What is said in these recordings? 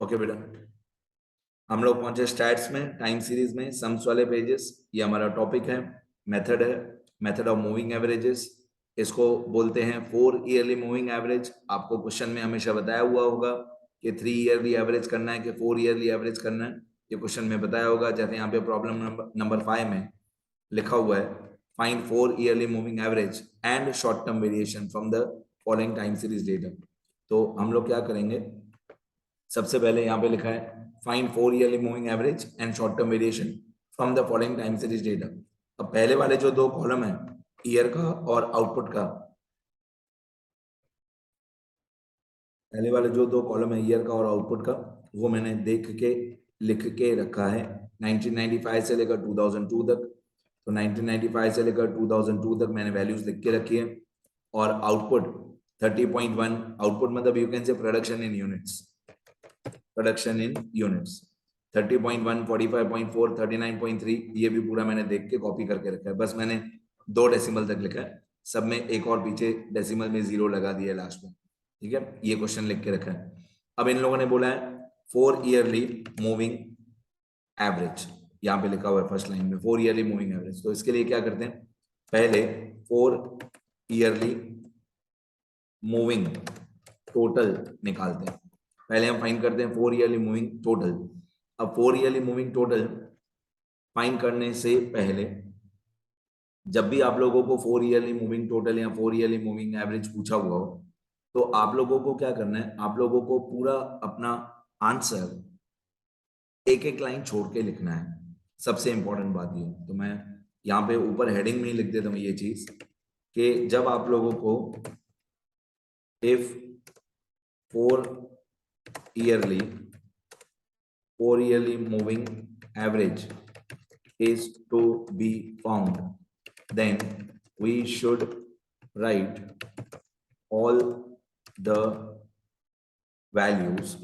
Okay बेटा, हम लोग पहुंचे स्टैट्स में, टाइम सीरीज में, सम्स वाले पेजेस। ये हमारा टॉपिक है, मेथड है, मेथड ऑफ मूविंग एवरेजेस। इसको बोलते हैं 4 ईयरली मूविंग एवरेज। आपको क्वेश्चन में हमेशा बताया हुआ होगा कि 3 ईयरली एवरेज करना है कि 4 ईयरली एवरेज करना है। ये क्वेश्चन में बताया होगा। जैसे यहाँ पे प्रॉब्लम नंबर 5 में लिखा हुआ है, find 4 yearly moving average and short term variation from the following time series data. तो हम लोग क्या करेंगे, सबसे पहले यहाँ पे लिखा है find 4 yearly moving average and short term variation from the following time series data. अब पहले वाले जो दो कॉलम है, ईयर का और आउटपुट का, पहले वाले जो दो कॉलम है ईयर का और आउटपुट का, वो मैंने देख के लिख के रखा है 1995 से लेकर 2002 तक। तो 1995 से लेकर 2002 तक मैंने वैल्यूज लिख के रखी है। और आउटपुट 30.1, आउटपुट मतलब you can say production in units, production in units 30.1, 45.4, 39.3, ये भी पूरा मैंने देख के कॉपी करके रखा है। बस मैंने 2 डेसिमल तक लिखा है, सब में एक और पीछे डेसिमल में 0 लगा दिया लास्ट में। ठीक है, ये क्वेश्चन लिख के रखा है। अब इन लोगों ने बोला है 4 ईयरली मूविंग एवरेज, यहाँ पे लिखा हुआ है फर्स्ट लाइन में 4 ईयरली मूविंग एवरेज। तो इसके लिए क्या करते हैं, पहले 4 ईयरली मूविंग टोटल निकालते हैं। पहले हम फाइंड करते हैं 4 ईयरली मूविंग टोटल। अब 4 ईयरली मूविंग टोटल फाइंड करने से पहले, जब भी आप लोगों को 4 ईयरली मूविंग टोटल या 4 ईयरली मूविंग एवरेज पूछा हुआ हो, तो आप लोगों को क्या करना है, आप लोगों को पूरा अपना आंसर एक एक लाइन छोड़ के लिखना है। सबसे इंपॉर्टेंट बात ये, तो मैं यहाँ पे ऊपर हेडिंग में ही लिख देता हूँ ये चीज कि जब आप लोगों को if 4 yearly moving average is to be found, then we should write all the values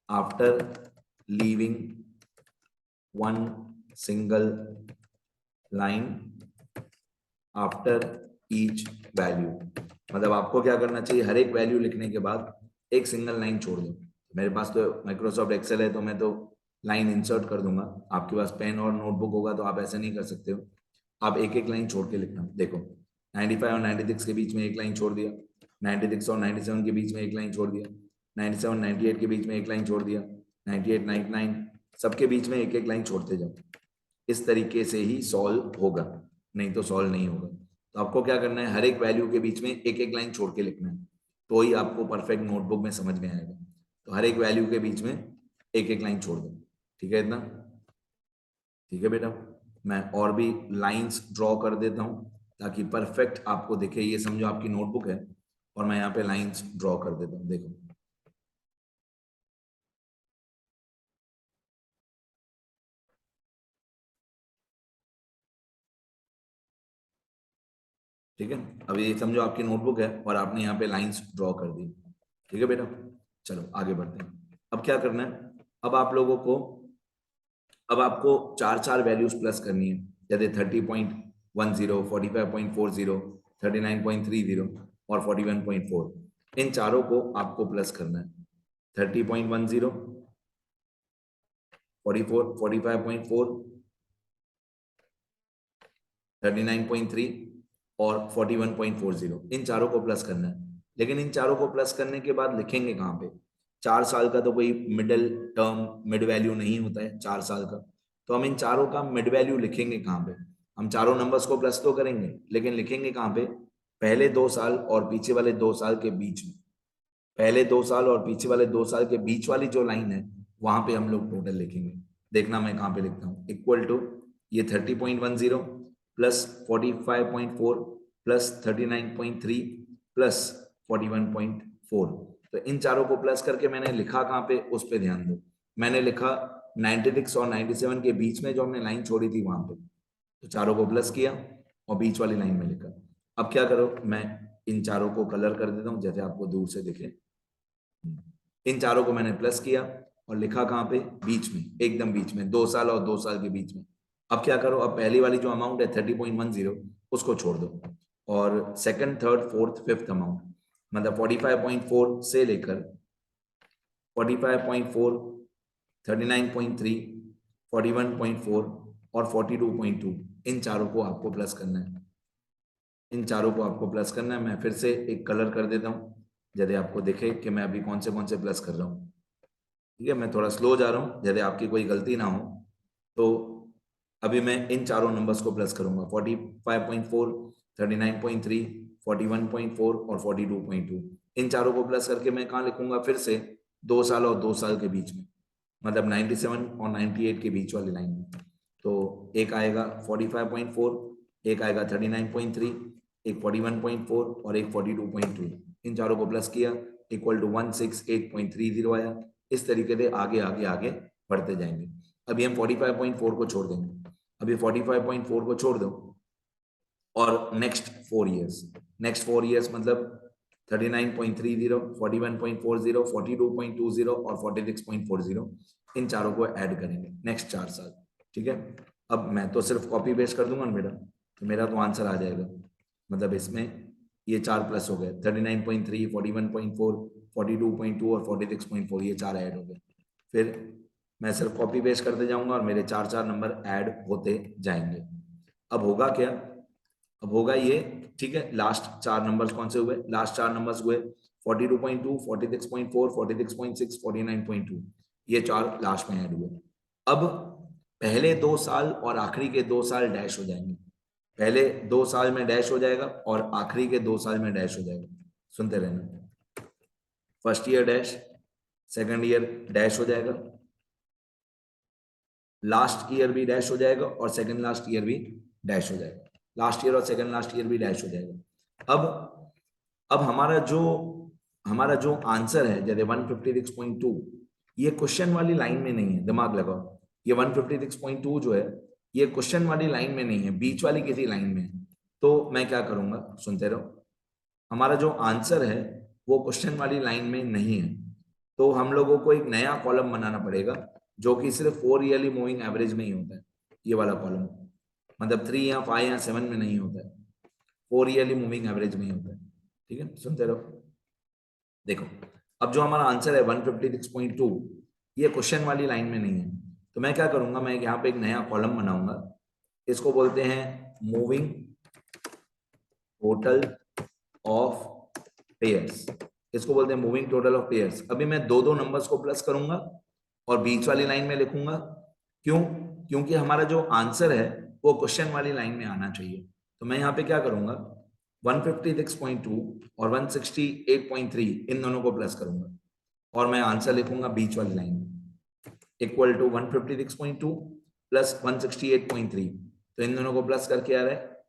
after leaving one single line after each value। मतलब आपको क्या करना चाहिए, हर एक वैल्यू लिखने के बाद एक सिंगल लाइन छोड़ दो। मेरे पास तो माइक्रोसॉफ्ट एक्सेल है, तो मैं तो लाइन इंसर्ट कर दूंगा। आपके पास पेन और नोटबुक होगा तो आप ऐसा नहीं कर सकते हो, आप एक एक लाइन छोड़ के लिखना। देखो 95 और 96 के बीच में एक लाइन छोड़ दिया, 96 और 97 के बीच में एक लाइन छोड़ दिया, 97 98 के बीच में एक लाइन छोड़ दिया, 98 99 सबके बीच में एक एक लाइन छोड़ते जाओ। इस तरीके से ही सॉल्व होगा, नहीं तो सॉल्व नहीं होगा। तो आपको क्या करना है, हर एक वैल्यू के बीच में एक एक लाइन छोड़ के लिखना है, तो ही आपको परफेक्ट नोटबुक में समझ में आएगा। तो हर एक वैल्यू के बीच में एक एक लाइन छोड़ दो। ठीक है इतना? ठीक है बेटा, मैं और भी लाइंस ड्रॉ कर देता हूं ताकि परफेक्ट आपको दिखे। ये समझो आपकी नोटबुक है और मैं यहाँ पे लाइंस ड्रॉ कर देता हूँ, देखो। ठीक है, अब ये समझो आपकी नोटबुक है और आपने यहाँ पे लाइंस ड्रॉ कर दी। ठीक है बेटा, चलो आगे बढ़ते हैं। अब क्या करना है, अब आप लोगों को, अब आपको चार चार वैल्यूज प्लस करनी है। जैसे 30.10, 45.40, 39.30 और 41.4, इन चारों को आपको प्लस करना है। 30.10, 44, 45.4, 39.3 और 41.40, इन चारों को प्लस करना है। लेकिन इन चारों को प्लस करने के बाद लिखेंगे कहाँ पे, 4 साल का तो कोई मिडिल टर्म मिड वैल्यू नहीं होता है 4 साल का, तो हम इन चारों का मिड वैल्यू लिखेंगे कहाँ पे। हम चारों नंबर्स को प्लस तो करेंगे, लेकिन लिखेंगे कहाँ पे, पहले 2 साल और पीछे वाले 2 साल के बीच में। पहले 2 साल और पीछे वाले 2 साल के बीच वाली जो लाइन है, वहां पे हम लोग टोटल लिखेंगे। देखना मैं कहाँ पे लिखता हूँ, इक्वल टू ये 30.10 प्लस 45.4 प्लस 39.3 प्लस 41.4। तो इन चारों को प्लस करके मैंने लिखा कहाँ पे, उस पे ध्यान दो। मैंने लिखा 96 और 97 के बीच में जो हमने लाइन छोड़ी थी वहां पे, तो चारों को प्लस किया और बीच वाली लाइन में लिखा। अब क्या करो, मैं इन चारों को कलर कर देता हूं जैसे आपको दूर से दिखे। इन चारों को मैंने प्लस किया और लिखा कहाँ पे, बीच में, एकदम बीच में, 2 साल और 2 साल के बीच में। अब क्या करो, अब पहली वाली जो अमाउंट है 30.10, उसको छोड़ दो, और second third fourth fifth amount मतलब 45.4 से लेकर 45.4, 39.3, 41.4 और 42.2, इन चारों को आपको प्लस करना है। इन चारों को आपको प्लस करना है। मैं फिर से एक कलर कर देता हूँ, यदि आपको दिखे कि मैं अभी कौन से प्लस कर रहा हूँ। ठीक है, मैं थोड़ा स्लो जा रहा हूँ, यदि आपकी कोई गलती ना हो तो। अभी मैं इन चारों नंबर्स को प्लस करूंगा, 45.4, 39.3, 41.4 और 42.2। इन चारों को प्लस करके मैं कहाँ लिखूंगा, फिर से 2 साल और 2 साल के बीच में, मतलब 97 और 98 के बीच वाली लाइन में। तो एक आएगा 45.4, एक आएगा 39.3, एक 41.4 और एक 42.2। इन चारों को प्लस किया, इक्वल टू 168.30 आया। इस तरीके से आगे आगे आगे बढ़ते जाएंगे। अभी हम 45.4 को छोड़ देंगे, अभी 45.4 को छोड़ दो और नेक्स्ट 4 इयर्स मतलब 39.30, 41.40, 42.20 और 46.40, इन चारों को ऐड करेंगे नेक्स्ट 4 साल। ठीक है, अब मैं तो सिर्फ कॉपी पेस्ट कर दूंगा ना बेटा, तो मेरा तो आंसर आ जाएगा। मतलब इसमें ये 4 प्लस हो गए, 39.3, 41.4, 42.2 और 46.4, ये 4 ऐड हो गए। फिर मैं सिर्फ कॉपी पेस्ट करते जाऊंगा और मेरे 4 नंबर ऐड होते जाएंगे। अब होगा क्या, अब होगा ये, ठीक है, लास्ट 4 नंबर्स कौन से हुए, लास्ट 4 नंबर्स हुए 42.2, 46.4, 46.6, 49.2, ये 4 लास्ट में ऐड हुए। अब पहले 2 साल और आखिरी के 2 साल डैश हो जाएंगे। पहले 2 साल में डैश हो जाएगा और आखिरी के 2 साल में डैश हो जाएगा। सुनते रहना, first year dash, second year dash हो जाएगा, लास्ट ईयर भी डैश हो जाएगा और सेकंड लास्ट ईयर भी डैश हो जाएगा, लास्ट ईयर और सेकंड लास्ट ईयर भी डैश हो जाएगा। अब हमारा जो आंसर है, जैसे 156.2, ये क्वेश्चन वाली लाइन में नहीं है, दिमाग लगाओ। ये 156.2 जो है, ये क्वेश्चन वाली लाइन में नहीं है, बीच वाली किसी लाइन में है। तो मैं क्या करूंगा, सुनते रहो, हमारा जो आंसर है वो क्वेश्चन वाली लाइन में नहीं है, तो हम लोगों को एक नया कॉलम बनाना पड़ेगा, जो कि सिर्फ 4 ईयरली मूविंग एवरेज में ही होता है। ये वाला कॉलम, मतलब 3 या 5 या 7 में नहीं होता है, 4 ईयरली मूविंग एवरेज में ही होता है। ठीक है, सुनते रहो। देखो, अब जो हमारा आंसर है 156.2, ये क्वेश्चन वाली लाइन में नहीं है, तो मैं क्या करूंगा, मैं यहाँ पे एक नया कॉलम बनाऊंगा, इसको बोलते हैं मूविंग टोटल ऑफ पेयर्स। इसको बोलते हैं मूविंग टोटल ऑफ पेयर्स। अभी मैं दो नंबर्स को प्लस करूंगा और बीच वाली लाइन में लिखूंगा। क्यों? क्योंकि हमारा जो आंसर है वो क्वेश्चन वाली लाइन में आना चाहिए। तो मैं यहाँ पे क्या करूंगा, 156.2 और 168.3, इन दोनों को प्लस करूंगा और मैं आंसर लिखूंगा बीच वाली लाइन में, इक्वल टू 156.2 प्लस 168.3। तो इन दोनों को प्लस करके आ रहा है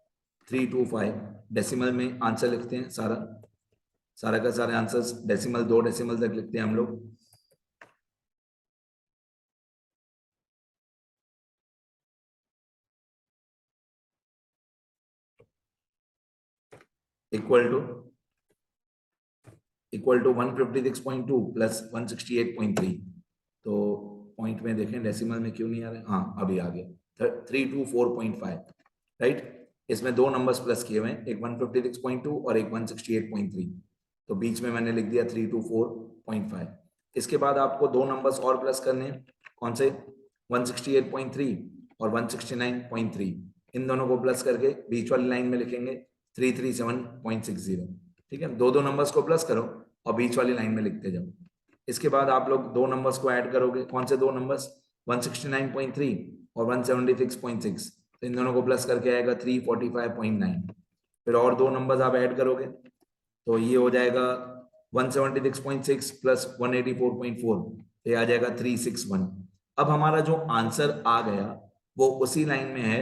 325। डेसिमल में आंसर लिखते हैं, सारा का सारे आंसर्स डेसिमल, 2 डेसिमल तक लिखते हैं हम लोग। Equal to 156.2 plus 168.3। तो पॉइंट में देखें डेसिमल में क्यों नहीं आ रहा है, हाँ अभी आ गया, 324.5, राइट। इसमें 2 नंबर्स प्लस किए हुए हैं, एक 156.2 और एक 168.3, तो बीच में मैंने लिख दिया 324.5। इसके बाद आपको 2 नंबर्स और प्लस करने हैं, कौन से, 168.3 और 169.3, इन दोनों को प्लस करके बीच वाली लाइन में लिखेंगे 337.60। ठीक है, 2 नंबर्स को प्लस करो और बीच वाली लाइन में लिखते जाओ। इसके बाद आप लोग 2 नंबर्स को ऐड करोगे, कौन से 2 नंबर्स, 169.3 और 176.6, तो इन दोनों को प्लस करके आएगा 345.9। फिर और 2 नंबर्स आप ऐड करोगे तो ये हो जाएगा 176.6 प्लस 184.4, तो ये आ जाएगा 361। अब हमारा जो आंसर आ गया वो उसी लाइन में है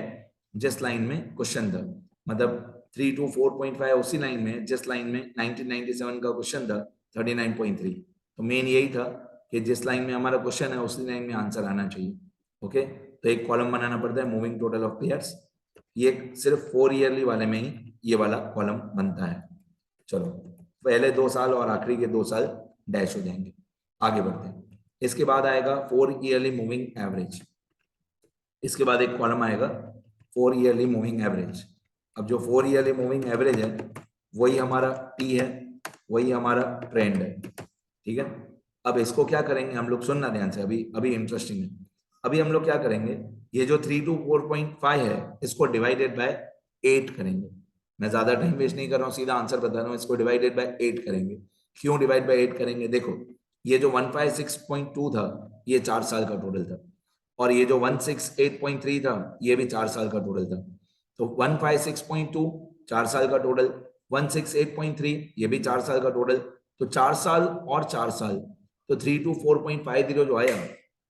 जिस लाइन में क्वेश्चन था, मतलब 324.5 उसी लाइन में, जिस लाइन में 1997 का क्वेश्चन था 39.3। तो मेन यही था कि जिस लाइन में हमारा क्वेश्चन है उसी लाइन में आंसर आना चाहिए। ओके, तो एक कॉलम बनाना पड़ता है मूविंग टोटल ऑफ पेयर्स, ये सिर्फ 4 ईयरली वाले में ही ये वाला कॉलम बनता है। चलो, पहले 2 साल और आखिरी के 2 साल डैश हो जाएंगे। आगे बढ़ते हैं, इसके बाद आएगा 4 ईयरली मूविंग एवरेज। इसके बाद एक कॉलम आएगा 4 ईयरली मूविंग एवरेज। अब जो 4 ईयरली मूविंग एवरेज है वही हमारा टी है, वही हमारा ट्रेंड है। ठीक है, अब इसको क्या करेंगे हम लोग, सुनना ध्यान से, अभी अभी इंटरेस्टिंग है। अभी हम लोग क्या करेंगे, ये जो 3 to 4.5 है इसको डिवाइडेड बाय 8 करेंगे। मैं ज्यादा टाइम वेस्ट नहीं कर रहा हूँ, सीधा आंसर बता रहा हूँ, इसको डिवाइडेड बाय 8 करेंगे। क्यों डिवाइड बाय 8 करेंगे, देखो ये जो 156.2 था ये 4 साल का टोटल था, और ये जो 168.3 था ये भी 4 साल का टोटल था। तो 156.2 4 साल का टोटल, 168.3 ये भी 4 साल का टोटल। तो 4 साल और 4 साल, तो 3 to 4.50 जो आया,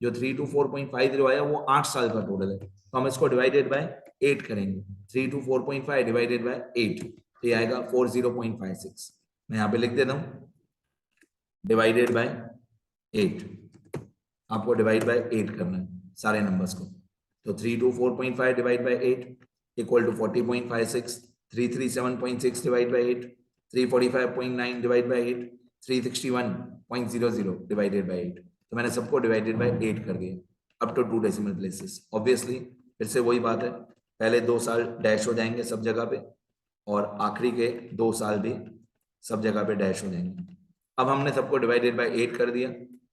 जो 3 to 4.50 आया वो 8 साल का टोटल है। तो हम इसको डिवाइडेड बाय 8 करेंगे, 3 to 4.5 डिवाइडेड बाय 8, तो ये आएगा 40.56। मैं यहाँ पे लिख देता हूँ डिवाइडेड बाय 8, आपको डिवाइड बाय 8 करना है सारे नंबर्स को। तो 3 to 4.5 divide by 8 equal to 40.56, 337.6 divide by 8, 345.9 divide by 8, 361.00 divided by 8। तो मैंने सबको डिवाइडेड बाय 8 कर दिया up to 2 decimal places. Obviously फिर से वही बात है, पहले 2 साल डैश हो जाएंगे सब जगह पे, और आखिरी के 2 साल भी सब जगह पे डैश हो जाएंगे। अब हमने सबको डिवाइडेड बाय 8 कर दिया।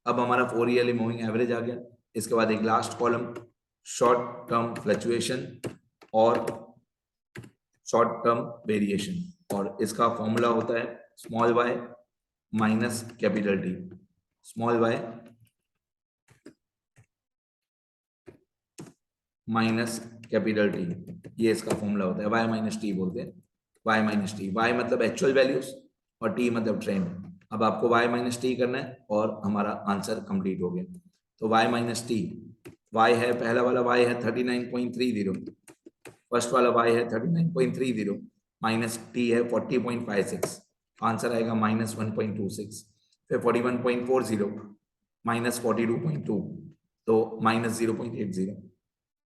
अब हमारा 4 ईयरली मूविंग एवरेज आ गया। इसके बाद एक last column, short term fluctuation और शॉर्ट टर्म वेरिएशन, और इसका फॉर्मूला होता है small y minus capital T. Small y minus capital T, ये इसका फॉर्मूला होता है, वाई माइनस टी बोलते हैं। वाई माइनस टी, वाई मतलब एक्चुअल वैल्यूज और टी मतलब ट्रेंड। अब आपको वाई माइनस टी करना है और हमारा आंसर कंप्लीट हो गया। तो वाई माइनस टी, वाई है पहला वाला, वाई है 39.30, फर्स्ट वाला वाई है 39.30 माइनस टी है 40.56, आंसर आएगा -1.26। फिर 41.40 माइनस 42.2, तो -0.80।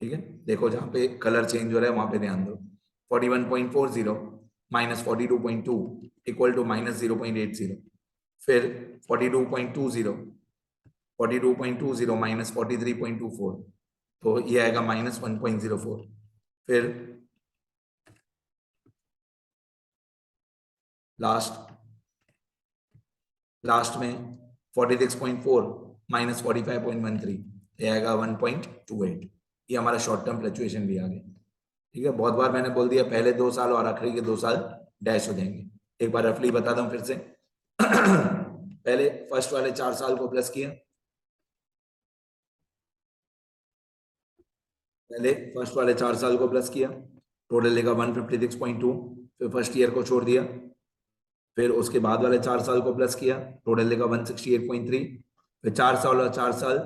ठीक है, देखो जहां पे कलर चेंज हो रहा है वहां पे ध्यान दो। 41.40 माइनस 42.2 इक्वल टू -0.80। फिर 42.20, 42.20 माइनस 43.24, तो ये आएगा -1.04। फिर लास्ट में 46.4 माइनस 45.13, ये आएगा 1.28। ये हमारा शॉर्ट टर्म फ्लक्चुएशन भी आ गया। ठीक है, बहुत बार मैंने बोल दिया पहले 2 साल और आखिरी के 2 साल डैश हो जाएंगे। एक बार रफली बता दूं फिर से। पहले फर्स्ट वाले 4 साल को प्लस किया, पहले फर्स्ट वाले 4 साल को प्लस किया, टोटल लेगा 156.2। फिर फर्स्ट ईयर को छोड़ दिया, फिर उसके बाद वाले 4 साल को प्लस किया, टोटल लेगा 168.3। फिर 4 साल और 4 साल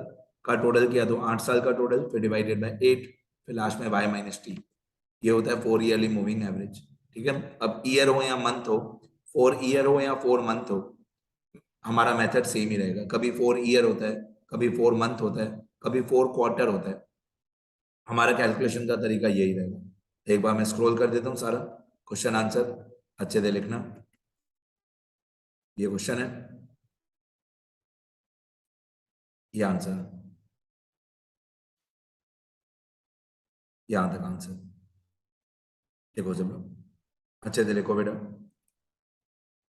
का टोटल किया तो 8 साल का टोटल, फिर डिवाइडेड बाय 8, फिर लास्ट में वाई माइनस टी। ये होता है 4 ईयरली मूविंग एवरेज। ठीक है, अब ईयर हो या मंथ हो, 4 ईयर हो या 4 मंथ हो, हमारा मेथड सेम ही रहेगा। कभी 4 ईयर होता है, कभी 4 मंथ होता है, कभी 4 क्वार्टर होता है। हमारा कैलकुलेशन का तरीका यही रहेगा। एक बार मैं स्क्रॉल कर देता हूँ सारा क्वेश्चन आंसर, अच्छे से लिखना। ये क्वेश्चन है, ये आंसर, यहां तक आंसर। देखो सब लोग अच्छे से लिखो बेटा,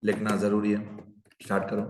लिखना जरूरी है। स्टार्ट करो।